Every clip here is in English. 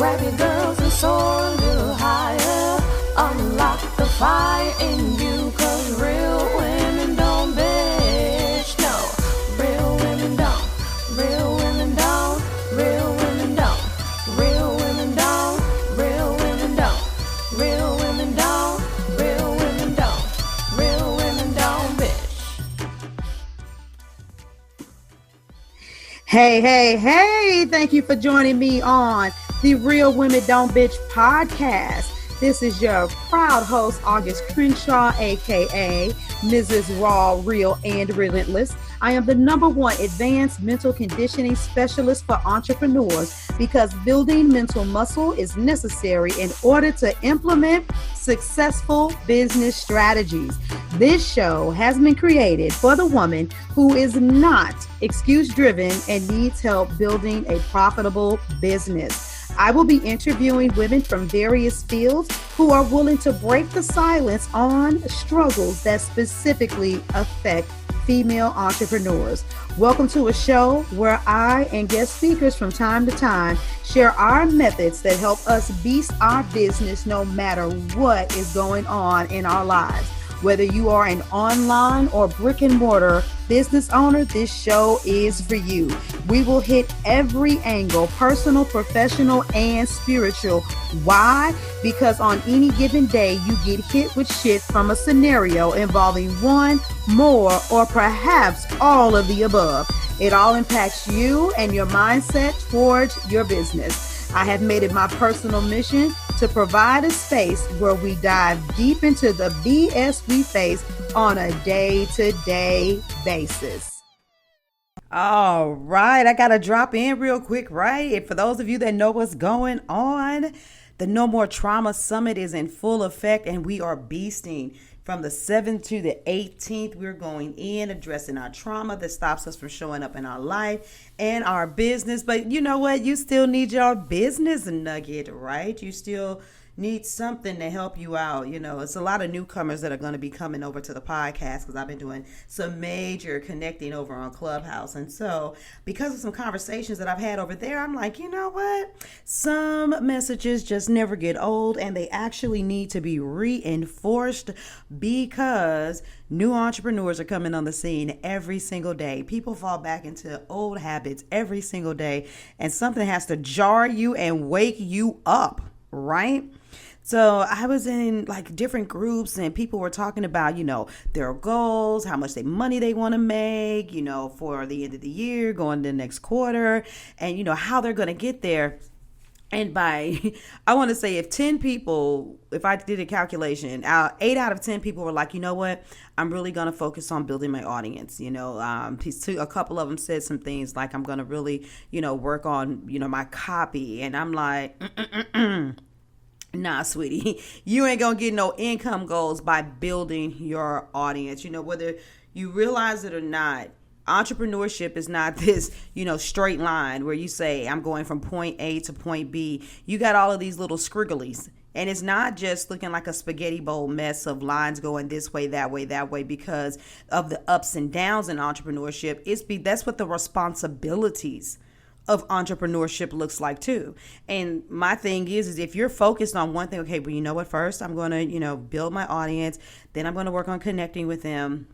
Grab your girls and soar a little higher. Unlock the fire in you, 'cause real women don't bitch. No, real women don't. Real women don't. Real women don't. Real women don't. Real women don't. Real women don't. Real women don't. Real women don't bitch. Hey, thank you for joining me on the Real Women Don't Bitch podcast. This is your proud host, August Crenshaw, aka Mrs. Raw, Real, and Relentless. I am the #1 advanced mental conditioning specialist for entrepreneurs because building mental muscle is necessary in order to implement successful business strategies. This show has been created for the woman who is not excuse-driven and needs help building a profitable business. I will be interviewing women from various fields who are willing to break the silence on struggles that specifically affect female entrepreneurs. Welcome to a show where I and guest speakers from time to time share our methods that help us beast our business no matter what is going on in our lives. Whether you are an online or brick and mortar business owner, this show is for you. We will hit every angle, personal, professional, and spiritual. Why? Because on any given day, you get hit with shit from a scenario involving one, more, or perhaps all of the above. It all impacts you and your mindset towards your business. I have made it my personal mission to provide a space where we dive deep into the BS we face on a day-to-day basis. All right, I got to drop in real quick, right? And for those of you that know what's going on, the No More Trauma Summit is in full effect and we are beasting. From the 7th to the 18th, we're going in, addressing our trauma that stops us from showing up in our life and our business. But you know what? You still need your business nugget, right? You still need something to help you out. You know, it's a lot of newcomers that are going to be coming over to the podcast because I've been doing some major connecting over on Clubhouse. And so because of some conversations that I've had over there, I'm like, you know what? Some messages just never get old and they actually need to be reinforced because new entrepreneurs are coming on the scene every single day. People fall back into old habits every single day and something has to jar you and wake you up, right? So I was in like different groups and people were talking about, you know, their goals, how much money they want to make, you know, for the end of the year, going to the next quarter, and, you know, how they're going to get there. And I want to say if 10 people, if I did a calculation, 8 out of 10 people were like, you know what, I'm really going to focus on building my audience. You know, a couple of them said some things like, I'm going to really, you know, work on, you know, my copy. And I'm like, nah, sweetie, you ain't gonna get no income goals by building your audience. You know, whether you realize it or not, entrepreneurship is not this, you know, straight line where you say, I'm going from point A to point B. You got all of these little scrigglies. And it's not just looking like a spaghetti bowl mess of lines going this way, that way, because of the ups and downs in entrepreneurship. That's what the responsibilities of entrepreneurship looks like too. And my thing is if you're focused on one thing, okay, but you know what, first I'm going to, you know, build my audience, then I'm going to work on connecting with them.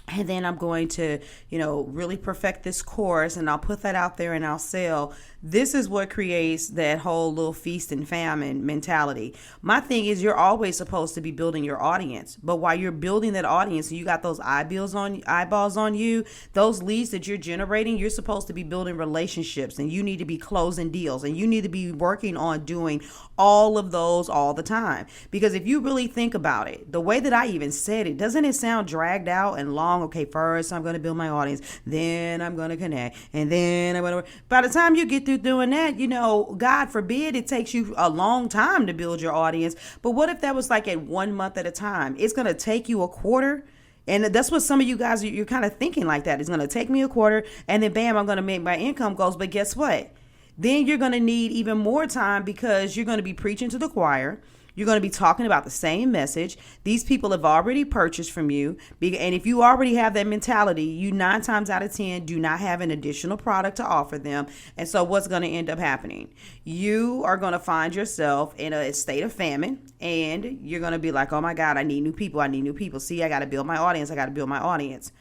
And then I'm going to, you know, really perfect this course and I'll put that out there and I'll sell. This is what creates that whole little feast and famine mentality. My thing is you're always supposed to be building your audience. But while you're building that audience and you got those eyeballs on you, those leads that you're generating, you're supposed to be building relationships and you need to be closing deals and you need to be working on doing all of those all the time. Because if you really think about it, the way that I even said it, doesn't it sound dragged out and long? Okay, first I'm going to build my audience, then I'm going to connect, and then I'm going to, by the time you get through doing that, you know, God forbid it takes you a long time to build your audience. But what if that was like at 1 month at a time? It's going to take you a quarter. And that's what some of you guys, you're kind of thinking like that. It's going to take me a quarter and then bam, I'm going to make my income goals. But guess what? Then you're going to need even more time because you're going to be preaching to the choir. You're going to be talking about the same message. These people have already purchased from you. And if you already have that mentality, you 9 times out of 10 do not have an additional product to offer them. And so what's going to end up happening? You are going to find yourself in a state of famine, and you're going to be like, oh my God, I need new people. I need new people. See, I got to build my audience. I got to build my audience.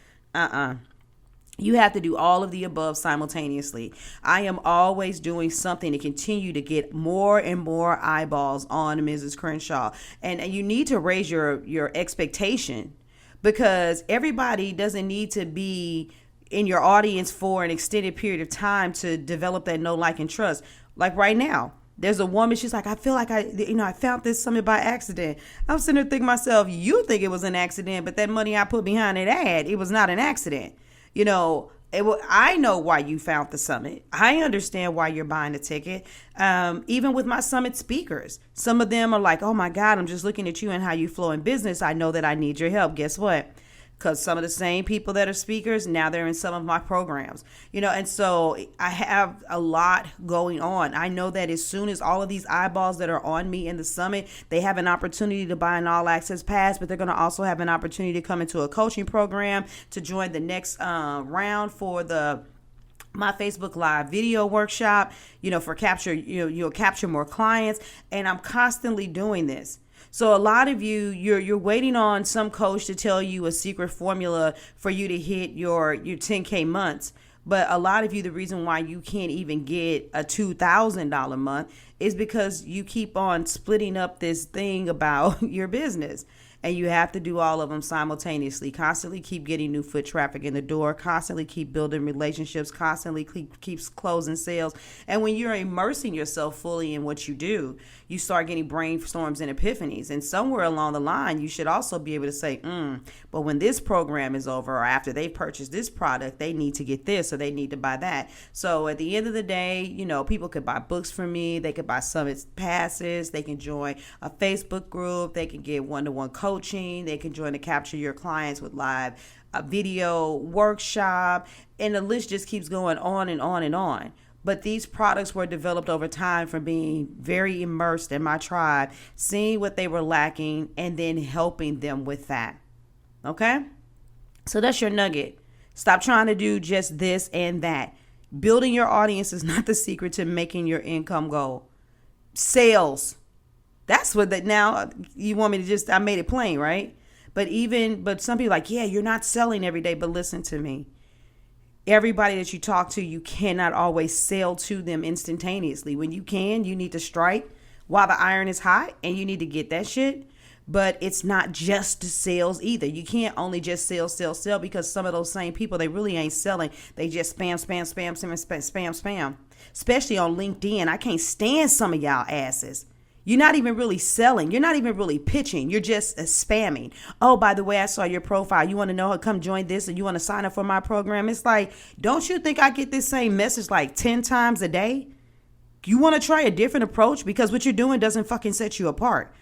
You have to do all of the above simultaneously. I am always doing something to continue to get more and more eyeballs on Mrs. Crenshaw. And you need to raise your expectation, because everybody doesn't need to be in your audience for an extended period of time to develop that know, like, and trust. Like right now, there's a woman, she's like, I feel like I found this summit by accident. I'm sitting there thinking to myself, you think it was an accident, but that money I put behind that ad, it was not an accident. I know why you found the summit. I understand why you're buying a ticket. Even with my summit speakers, some of them are like, oh my God, I'm just looking at you and how you flow in business. I know that I need your help. Guess what? Because some of the same people that are speakers, now they're in some of my programs, and so I have a lot going on. I know that as soon as all of these eyeballs that are on me in the summit, they have an opportunity to buy an all access pass, but they're going to also have an opportunity to come into a coaching program, to join the next round for my Facebook Live video workshop, for capture, you'll capture more clients. And I'm constantly doing this. So a lot of you're waiting on some coach to tell you a secret formula for you to hit your 10K months. But a lot of you, the reason why you can't even get a $2,000 month is because you keep on splitting up this thing about your business. And you have to do all of them simultaneously. Constantly keep getting new foot traffic in the door. Constantly keep building relationships. Constantly keeps closing sales. And when you're immersing yourself fully in what you do, you start getting brainstorms and epiphanies. And somewhere along the line, you should also be able to say, but when this program is over, or after they purchase this product, they need to get this, or they need to buy that. So at the end of the day, people could buy books from me. They could buy summit passes. They can join a Facebook group. They can get one-to-one coaching. They can join to capture your clients with live video workshop. And the list just keeps going on and on and on. But these products were developed over time from being very immersed in my tribe, seeing what they were lacking, and then helping them with that. Okay? So that's your nugget. Stop trying to do just this and that. Building your audience is not the secret to making your income goal. Sales. That's what now you want me to I made it plain, right? But some people are like, yeah, you're not selling every day, but listen to me. Everybody that you talk to, you cannot always sell to them instantaneously. When you can, you need to strike while the iron is hot, and you need to get that shit. But it's not just sales either. You can't only just sell, because some of those same people, they really ain't selling. They just spam. Especially on LinkedIn. I can't stand some of y'all asses. You're not even really selling. You're not even really pitching. You're just spamming. Oh, by the way, I saw your profile. You want to know how come join this, or you want to sign up for my program? It's like, don't you think I get this same message like 10 times a day? You want to try a different approach, because what you're doing doesn't fucking set you apart.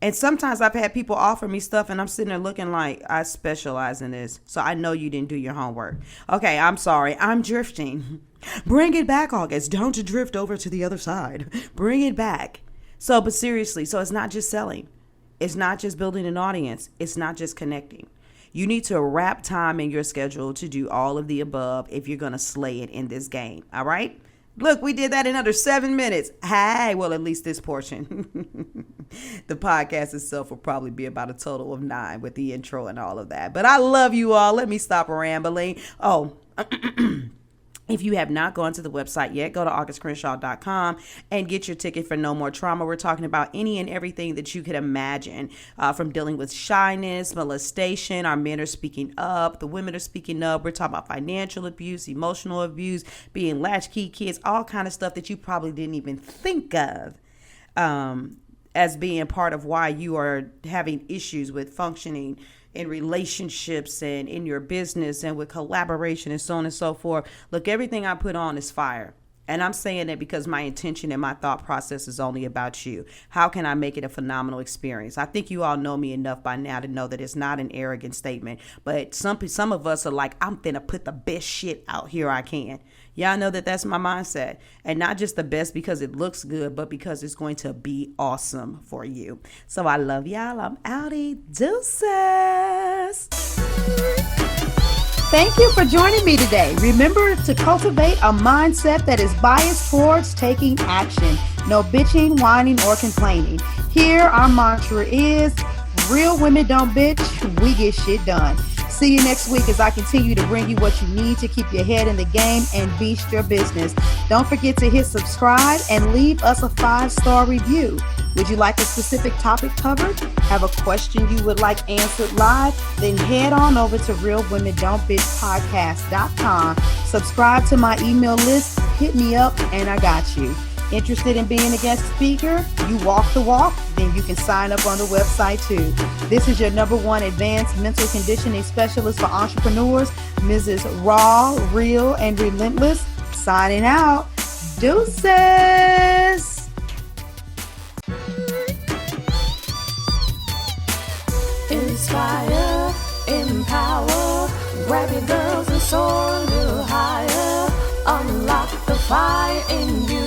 And sometimes I've had people offer me stuff, and I'm sitting there looking like, I specialize in this, so I know you didn't do your homework. Okay, I'm sorry. I'm drifting. Bring it back, August. Don't drift over to the other side. Bring it back. So, but seriously, so it's not just selling. It's not just building an audience. It's not just connecting. You need to wrap time in your schedule to do all of the above if you're going to slay it in this game. All right? Look, we did that in under 7 minutes. Hey, well, at least this portion. The podcast itself will probably be about a total of 9 with the intro and all of that. But I love you all. Let me stop rambling. Oh, if you have not gone to the website yet, go to augustcrenshaw.com and get your ticket for No More Trauma. We're talking about any and everything that you could imagine, from dealing with shyness, molestation. Our men are speaking up. The women are speaking up. We're talking about financial abuse, emotional abuse, being latchkey kids, all kind of stuff that you probably didn't even think of as being part of why you are having issues with functioning in relationships and in your business and with collaboration and so on and so forth. Look, everything I put on is fire. And I'm saying that because my intention and my thought process is only about you. How can I make it a phenomenal experience? I think you all know me enough by now to know that it's not an arrogant statement. But some of us are like, I'm finna put the best shit out here I can. Y'all know that that's my mindset. And not just the best because it looks good, but because it's going to be awesome for you. So I love y'all. I'm outie. Deuces. Thank you for joining me today. Remember to cultivate a mindset that is biased towards taking action. No bitching, whining, or complaining. Here, our mantra is, real women don't bitch, we get shit done. See you next week as I continue to bring you what you need to keep your head in the game and beast your business. Don't forget to hit subscribe and leave us a 5-star review. Would you like a specific topic covered? Have a question you would like answered live? Then head on over to realwomen.don't bitch.podcast.com. Subscribe to my email list, hit me up, and I got you. Interested in being a guest speaker? You walk the walk? Then you can sign up on the website too. This is your #1 advanced mental conditioning specialist for entrepreneurs, Mrs. Raw, Real, and Relentless. Signing out. Deuces. Inspire, empower, grab your girls and soar a little higher. Unlock the fire in you.